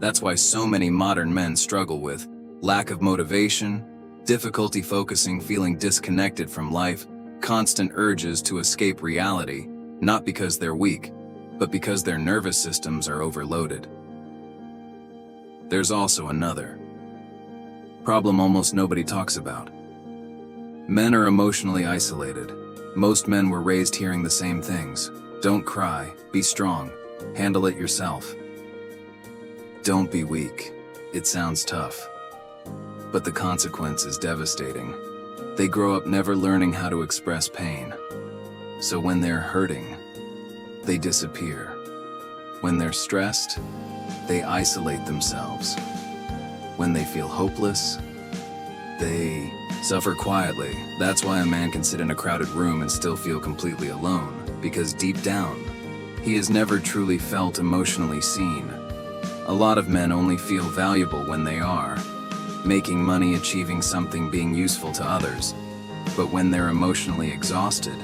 That's why so many modern men struggle with lack of motivation, difficulty focusing, feeling disconnected from life, constant urges to escape reality, not because they're weak, but because their nervous systems are overloaded. There's also another problem almost nobody talks about. Men are emotionally isolated. Most men were raised hearing the same things. Don't cry, be strong, handle it yourself. Don't be weak. It sounds tough, but the consequence is devastating. They grow up never learning how to express pain. So when they're hurting, they disappear. When they're stressed, they isolate themselves. When they feel hopeless, they suffer quietly. That's why a man can sit in a crowded room and still feel completely alone, because deep down, he has never truly felt emotionally seen. A lot of men only feel valuable when they are making money, achieving something, being useful to others. But when they're emotionally exhausted,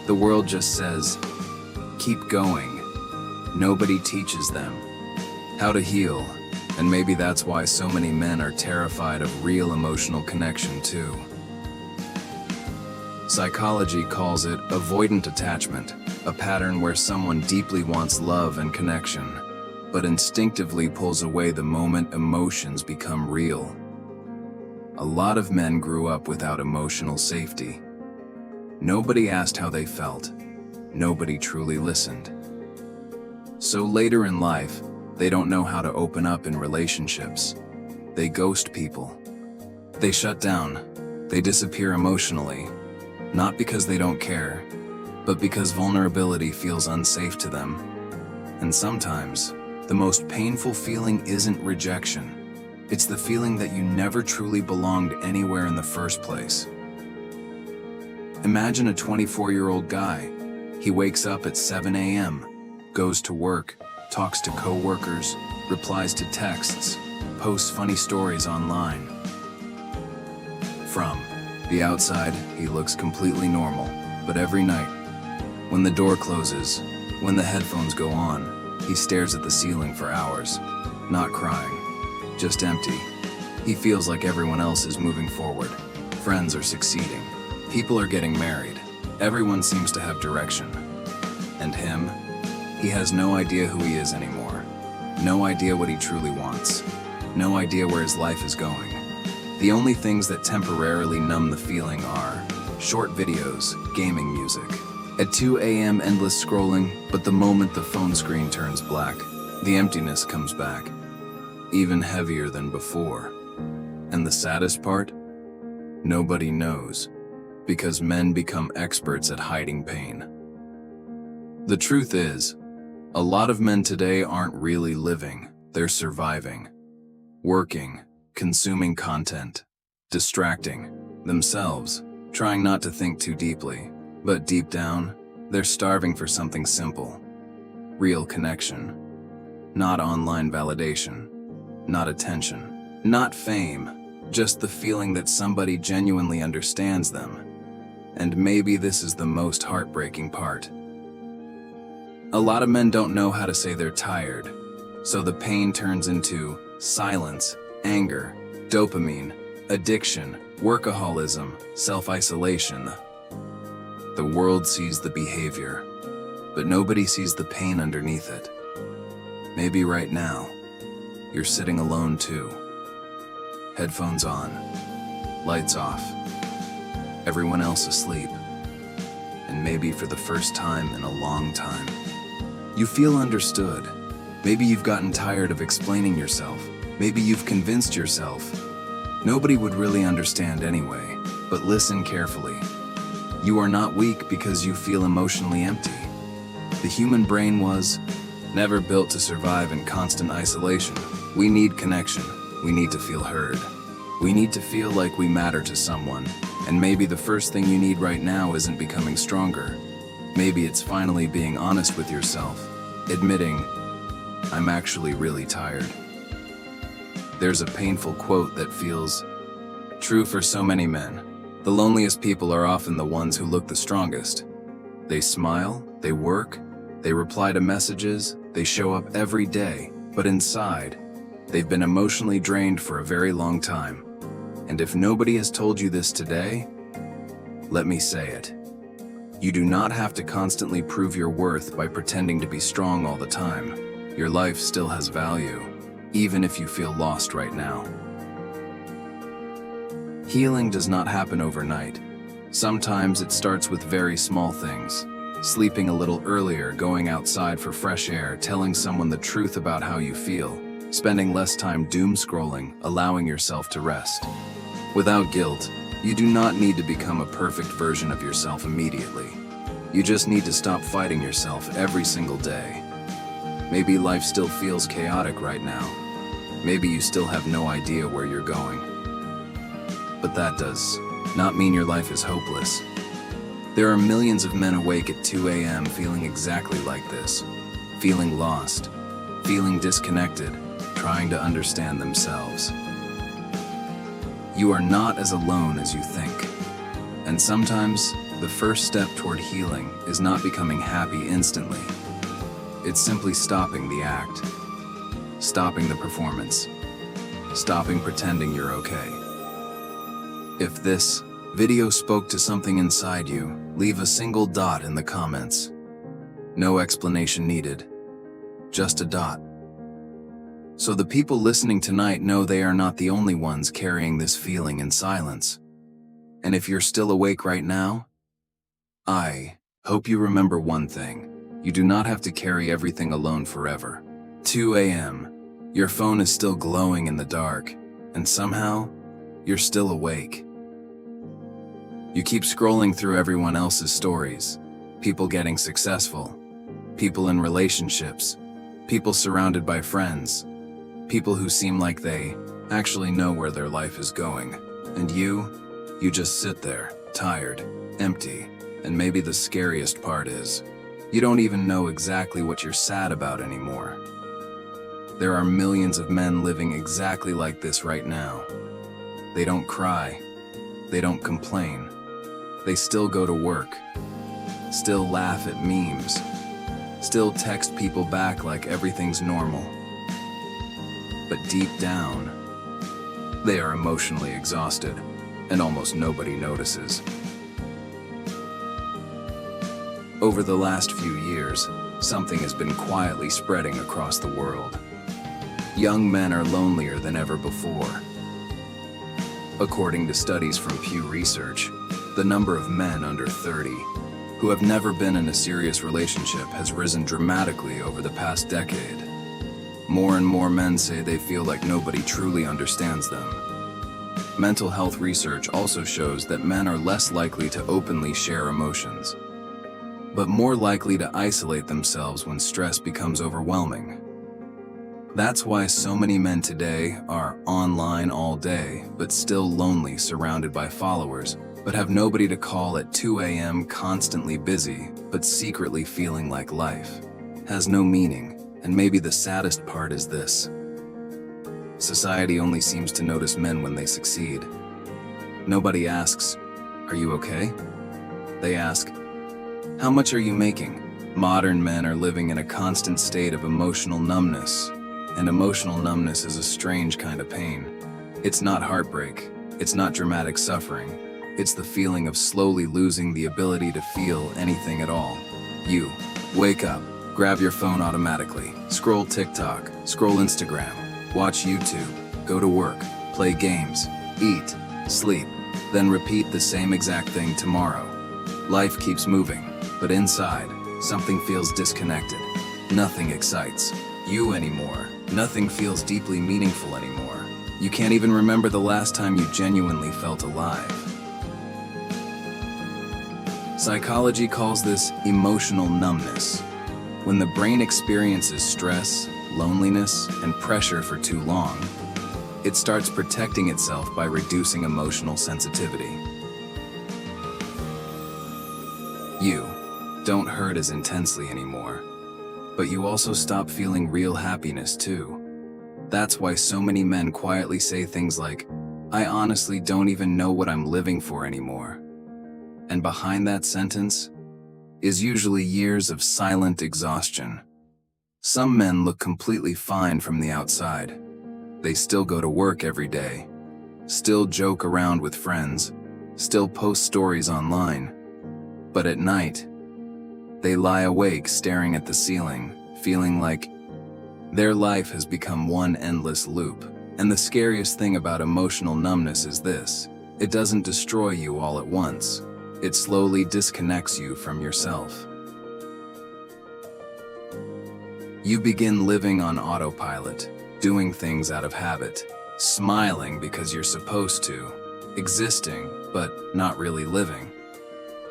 the world just says, keep going. Nobody teaches them how to heal. And maybe that's why so many men are terrified of real emotional connection too. Psychology calls it avoidant attachment, a pattern where someone deeply wants love and connection, but instinctively pulls away the moment emotions become real. A lot of men grew up without emotional safety. Nobody asked how they felt. Nobody truly listened. So later in life, they don't know how to open up in relationships. They ghost people. They shut down. They disappear emotionally, not because they don't care, but because vulnerability feels unsafe to them. And sometimes, the most painful feeling isn't rejection. It's the feeling that you never truly belonged anywhere in the first place. Imagine a 24-year-old guy. He wakes up at 7 a.m., goes to work, talks to co-workers, replies to texts, posts funny stories online. From the outside, he looks completely normal, but every night, when the door closes, when the headphones go on, he stares at the ceiling for hours, not crying, just empty. He feels like everyone else is moving forward. Friends are succeeding. People are getting married. Everyone seems to have direction. And him? He has no idea who he is anymore. No idea what he truly wants. No idea where his life is going. The only things that temporarily numb the feeling are short videos, gaming music. At 2 a.m. endless scrolling, but the moment the phone screen turns black, the emptiness comes back, even heavier than before. And the saddest part? Nobody knows, because men become experts at hiding pain. The truth is, a lot of men today aren't really living, they're surviving. Working, consuming content, distracting themselves, trying not to think too deeply. But deep down, they're starving for something simple. Real connection. Not online validation. Not attention. Not fame. Just the feeling that somebody genuinely understands them. And maybe this is the most heartbreaking part. A lot of men don't know how to say they're tired, so the pain turns into silence, anger, dopamine, addiction, workaholism, self-isolation. The world sees the behavior, but nobody sees the pain underneath it. Maybe right now, you're sitting alone too. Headphones on, lights off, everyone else asleep. And maybe for the first time in a long time, you feel understood. Maybe you've gotten tired of explaining yourself. Maybe you've convinced yourself nobody would really understand anyway. But listen carefully. You are not weak because you feel emotionally empty. The human brain was never built to survive in constant isolation. We need connection. We need to feel heard. We need to feel like we matter to someone. And maybe the first thing you need right now isn't becoming stronger. Maybe it's finally being honest with yourself, admitting, I'm actually really tired. There's a painful quote that feels true for so many men. The loneliest people are often the ones who look the strongest. They smile, they work, they reply to messages, they show up every day, But inside, they've been emotionally drained for a very long time. And if nobody has told you this today, let me say it. You do not have to constantly prove your worth by pretending to be strong all the time. Your life still has value, even if you feel lost right now. Healing does not happen overnight. Sometimes it starts with very small things. Sleeping a little earlier, going outside for fresh air, telling someone the truth about how you feel, spending less time doom scrolling, allowing yourself to rest. Without guilt, you do not need to become a perfect version of yourself immediately. You just need to stop fighting yourself every single day. Maybe life still feels chaotic right now. Maybe you still have no idea where you're going. But that does not mean your life is hopeless. There are millions of men awake at 2 a.m. feeling exactly like this, feeling lost, feeling disconnected, trying to understand themselves. You are not as alone as you think. And sometimes, the first step toward healing is not becoming happy instantly. It's simply stopping the act, stopping the performance, stopping pretending you're okay. If this video spoke to something inside you, leave a single dot in the comments. No explanation needed, just a dot. So the people listening tonight know they are not the only ones carrying this feeling in silence. And if you're still awake right now, I hope you remember one thing. You do not have to carry everything alone forever. 2 a.m., your phone is still glowing in the dark, and somehow, you're still awake. You keep scrolling through everyone else's stories, people getting successful, people in relationships, people surrounded by friends, people who seem like they actually know where their life is going. And you just sit there, tired, empty, and maybe the scariest part is, you don't even know exactly what you're sad about anymore. There are millions of men living exactly like this right now. They don't cry, they don't complain. They still go to work, still laugh at memes, still text people back like everything's normal. But deep down, they are emotionally exhausted, and almost nobody notices. Over the last few years, something has been quietly spreading across the world. Young men are lonelier than ever before. According to studies from Pew Research, the number of men under 30 who have never been in a serious relationship has risen dramatically over the past decade. More and more men say they feel like nobody truly understands them. Mental health research also shows that men are less likely to openly share emotions, but more likely to isolate themselves when stress becomes overwhelming. That's why so many men today are online all day, but still lonely, surrounded by followers, but have nobody to call at 2 a.m., constantly busy, but secretly feeling like life has no meaning. And maybe the saddest part is this. Society only seems to notice men when they succeed. Nobody asks, "Are you okay?" They ask, "How much are you making?" Modern men are living in a constant state of emotional numbness. And emotional numbness is a strange kind of pain. It's not heartbreak. It's not dramatic suffering. It's the feeling of slowly losing the ability to feel anything at all. You wake up, grab your phone automatically, scroll TikTok, scroll Instagram, watch YouTube, go to work, play games, eat, sleep, then repeat the same exact thing tomorrow. Life keeps moving, but inside, something feels disconnected. Nothing excites you anymore. Nothing feels deeply meaningful anymore. You can't even remember the last time you genuinely felt alive. Psychology calls this emotional numbness. When the brain experiences stress, loneliness, and pressure for too long, it starts protecting itself by reducing emotional sensitivity. You don't hurt as intensely anymore, but you also stop feeling real happiness too. That's why so many men quietly say things like, "I honestly don't even know what I'm living for anymore." And behind that sentence is usually years of silent exhaustion. Some men look completely fine from the outside. They still go to work every day, still joke around with friends, still post stories online. But at night, they lie awake staring at the ceiling, feeling like their life has become one endless loop. And the scariest thing about emotional numbness is this: it doesn't destroy you all at once. It slowly disconnects you from yourself. You begin living on autopilot, doing things out of habit, smiling because you're supposed to, existing, but not really living.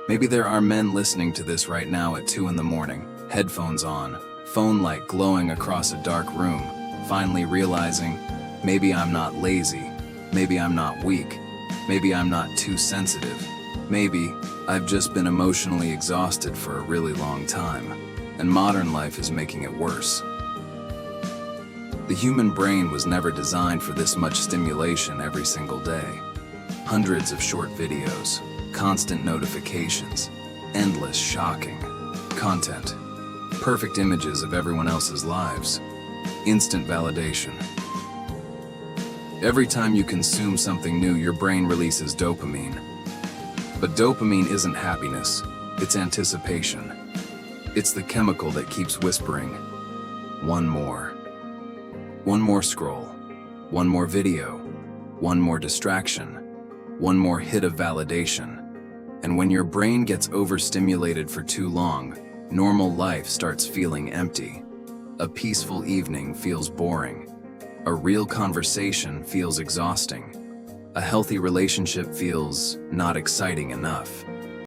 Maybe there are men listening to this right now at 2 in the morning, headphones on, phone light glowing across a dark room, finally realizing, maybe I'm not lazy, maybe I'm not weak, maybe I'm not too sensitive, maybe I've just been emotionally exhausted for a really long time, and modern life is making it worse. The human brain was never designed for this much stimulation every single day. Hundreds of short videos, constant notifications, endless shocking content, perfect images of everyone else's lives, instant validation. Every time you consume something new, your brain releases dopamine. But dopamine isn't happiness, it's anticipation. It's the chemical that keeps whispering, one more scroll, one more video, one more distraction, one more hit of validation. And when your brain gets overstimulated for too long, normal life starts feeling empty. A peaceful evening feels boring. A real conversation feels exhausting. A healthy relationship feels not exciting enough.